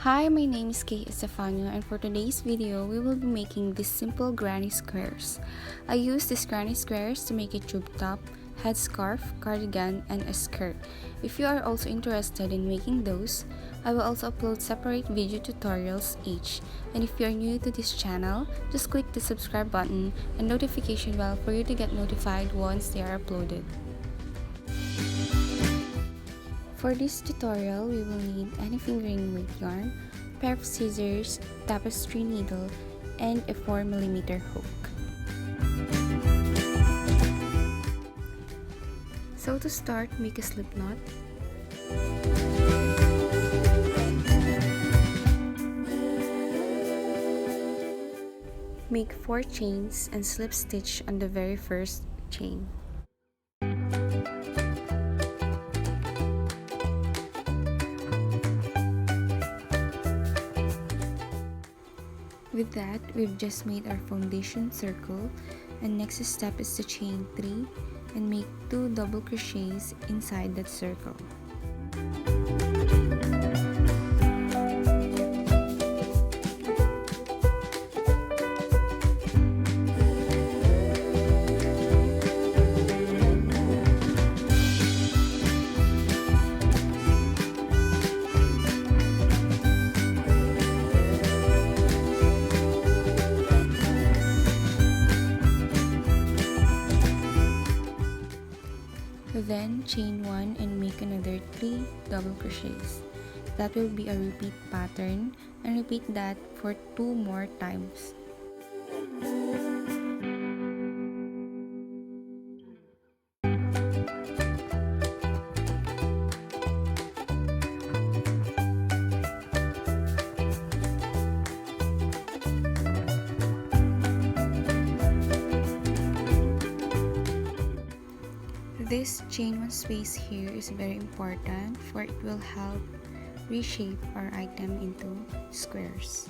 Hi, my name is Kay Estefano, and for today's video, we will be making these simple granny squares. I use these granny squares to make a tube top, headscarf, cardigan, and a skirt. If you are also interested in making those, I will also upload separate video tutorials each. And if you are new to this channel, just click the subscribe button and notification bell for you to get notified once they are uploaded. For this tutorial, we will need any fingering weight yarn, pair of scissors, tapestry needle, and a 4mm hook. So to start, make a slip knot. Make 4 chains and slip stitch on the very first chain. With that, we've just made our foundation circle, and next step is to chain 3 and make 2 double crochets inside that circle. Then chain 1 and make another 3 double crochets. That will be a repeat pattern, and repeat that for 2 more times. This chain 1 space here is very important, for it will help reshape our item into squares.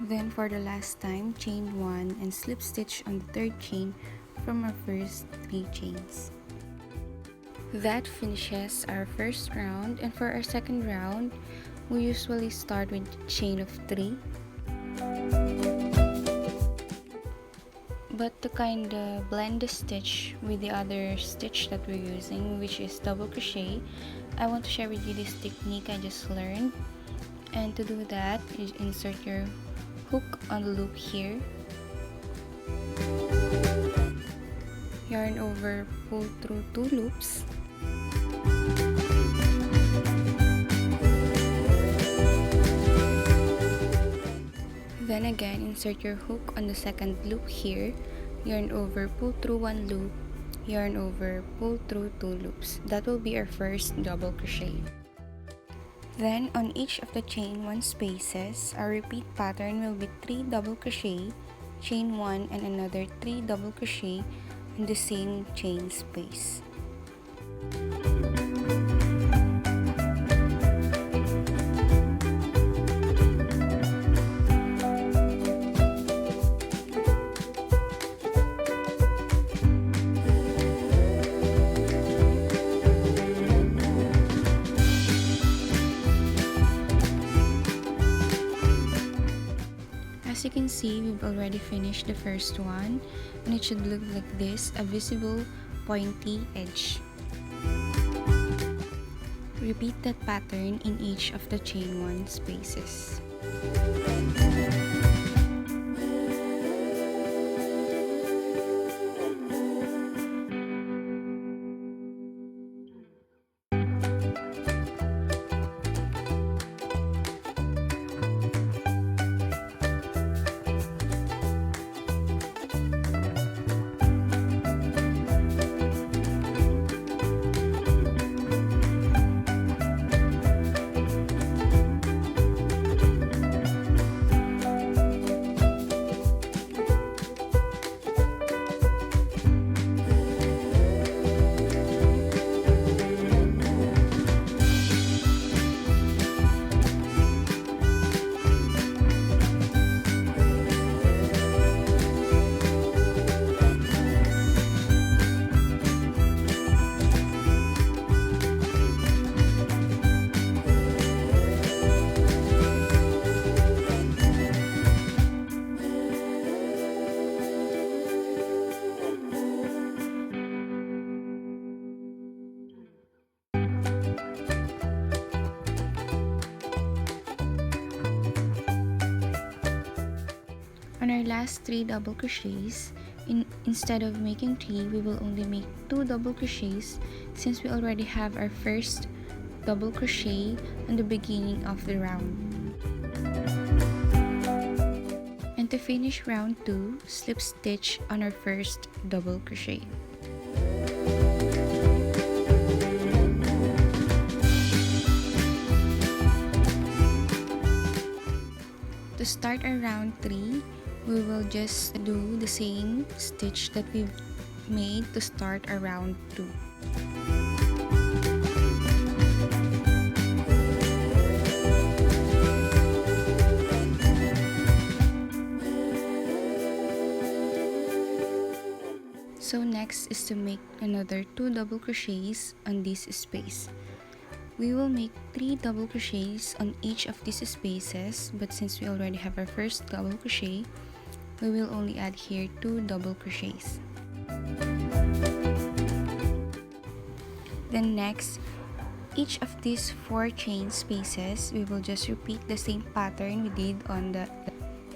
Then for the last time, chain 1 and slip stitch on the third chain from our first 3 chains. That finishes our first round, and for our second round, we usually start with chain of 3. But to kinda blend the stitch with the other stitch that we're using, which is double crochet, I want to share with you this technique I just learned. And to do that, you insert your hook on the loop here, yarn over, pull through 2 loops, then again insert your hook on the second loop here, yarn over, pull through 1 loop, yarn over, pull through 2 loops. That will be our first double crochet. Then on each of the chain 1 spaces, our repeat pattern will be 3 double crochet, chain 1 and another 3 double crochet in the same chain space. As you can see, we've already finished the first one, and it should look like this, a visible pointy edge. Repeat that pattern in each of the chain 1 spaces. our last 3 double crochets, instead of making 3, we will only make 2 double crochets since we already have our first double crochet on the beginning of the round. And to finish round 2, slip stitch on our first double crochet. To start our round 3, we will just do the same stitch that we've made to start our round 2. So next is to make another 2 double crochets on this space. We will make 3 double crochets on each of these spaces, but since we already have our first double crochet, we will only add here 2 double crochets. Then next, each of these 4 chain spaces, we will just repeat the same pattern we did on the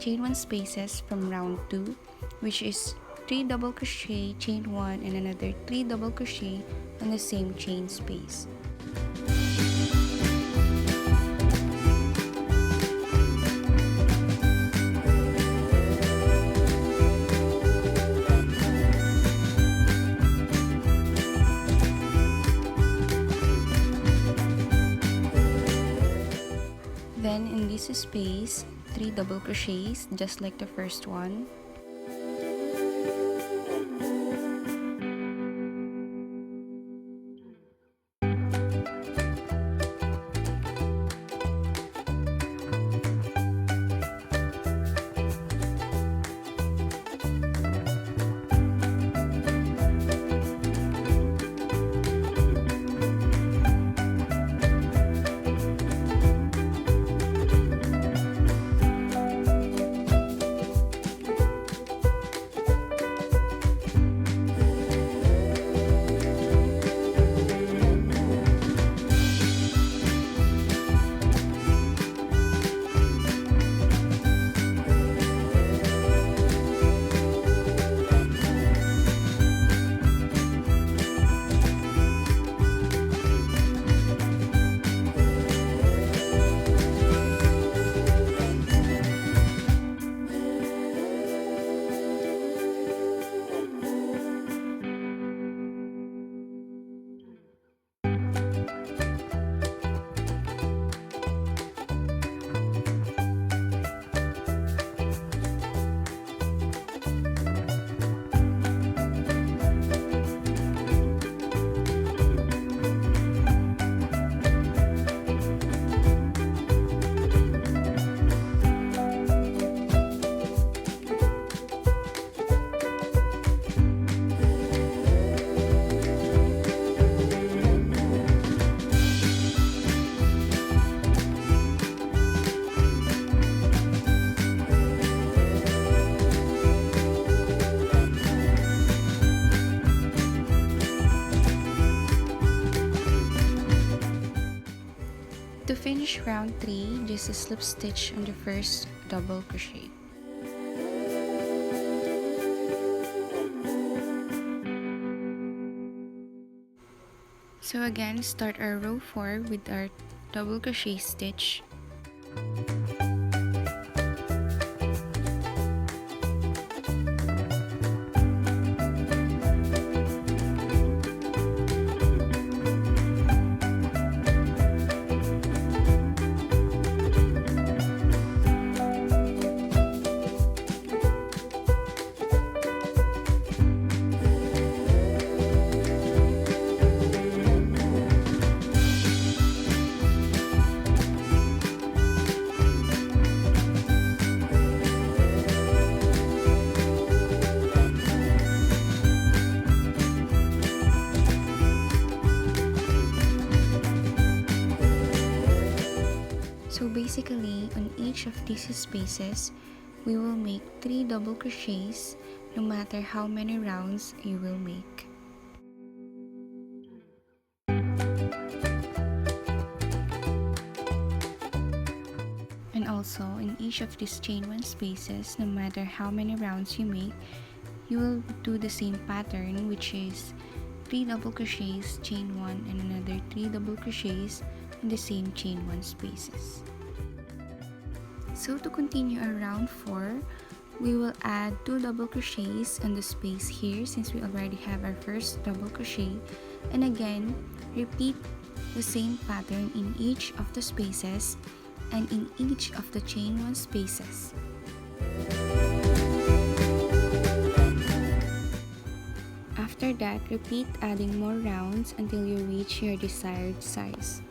chain 1 spaces from round 2, which is 3 double crochet, chain 1, and another 3 double crochet on the same chain space. Then in this space, 3 double crochets just like the first one. To finish round 3, just a slip stitch on the first double crochet. So again, start our row 4 with our double crochet stitch. So basically, on each of these spaces, we will make 3 double crochets no matter how many rounds you will make. And Also, in each of these chain 1 spaces, no matter how many rounds you make, you will do the same pattern, which is 3 double crochets, chain 1, and another 3 double crochets in the same chain 1 spaces. So to continue our round 4, we will add 2 double crochets in the space here since we already have our first double crochet, and again repeat the same pattern in each of the spaces and in each of the chain 1 spaces. After that, repeat adding more rounds until you reach your desired size.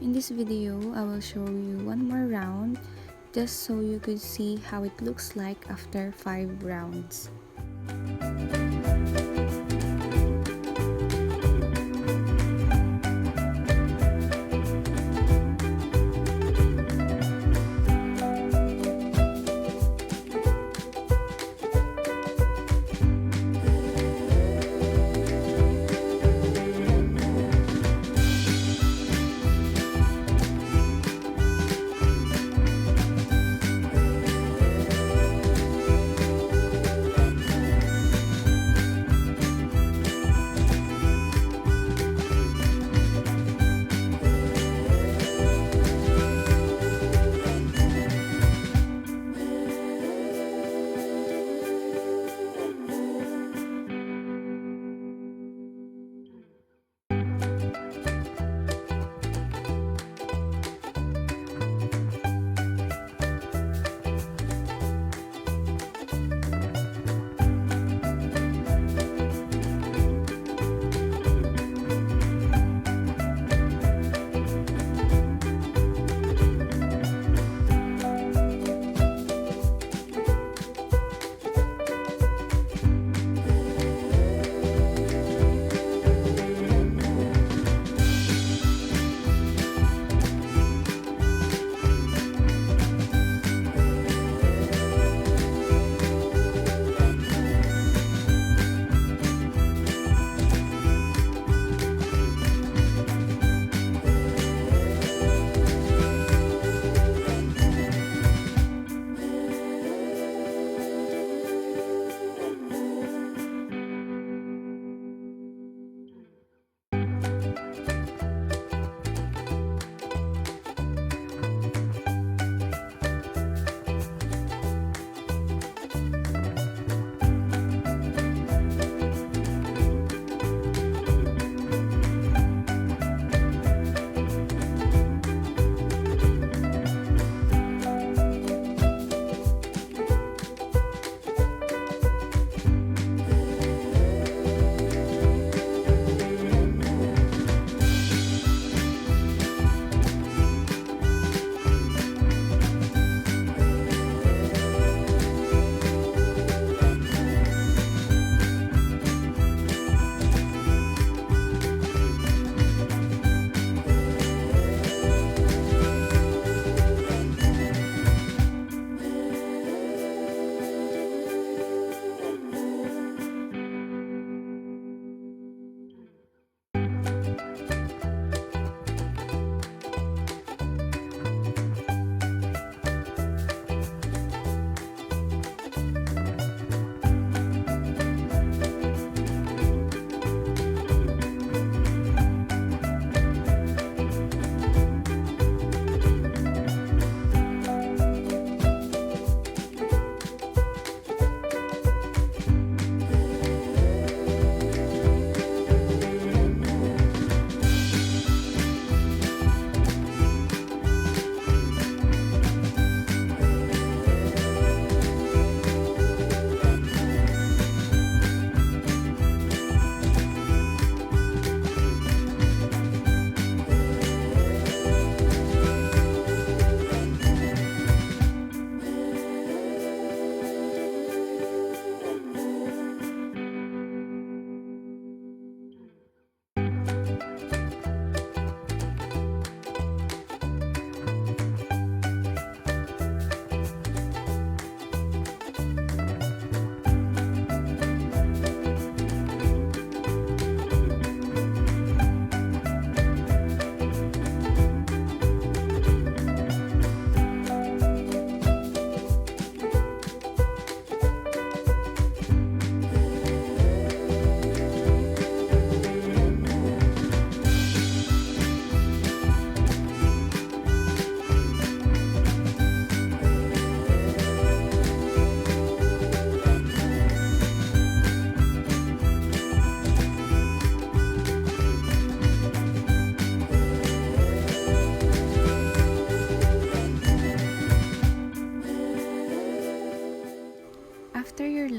In this video, I will show you one more round just so you could see how it looks like after 5 rounds.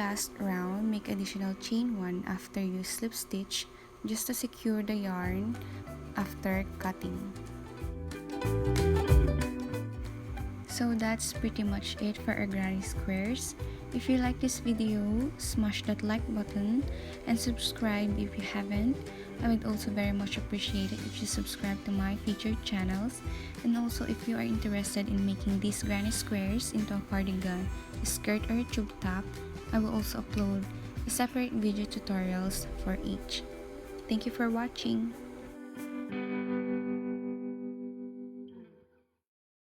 last round, make additional chain 1 after you slip stitch just to secure the yarn after cutting. So that's pretty much it for our granny squares. If you like this video, smash that like button and subscribe if you haven't. I would also very much appreciate it if you subscribe to my featured channels, and also if you are interested in making these granny squares into a cardigan, a skirt, or a tube top, I will also upload a separate video tutorials for each. Thank you for watching.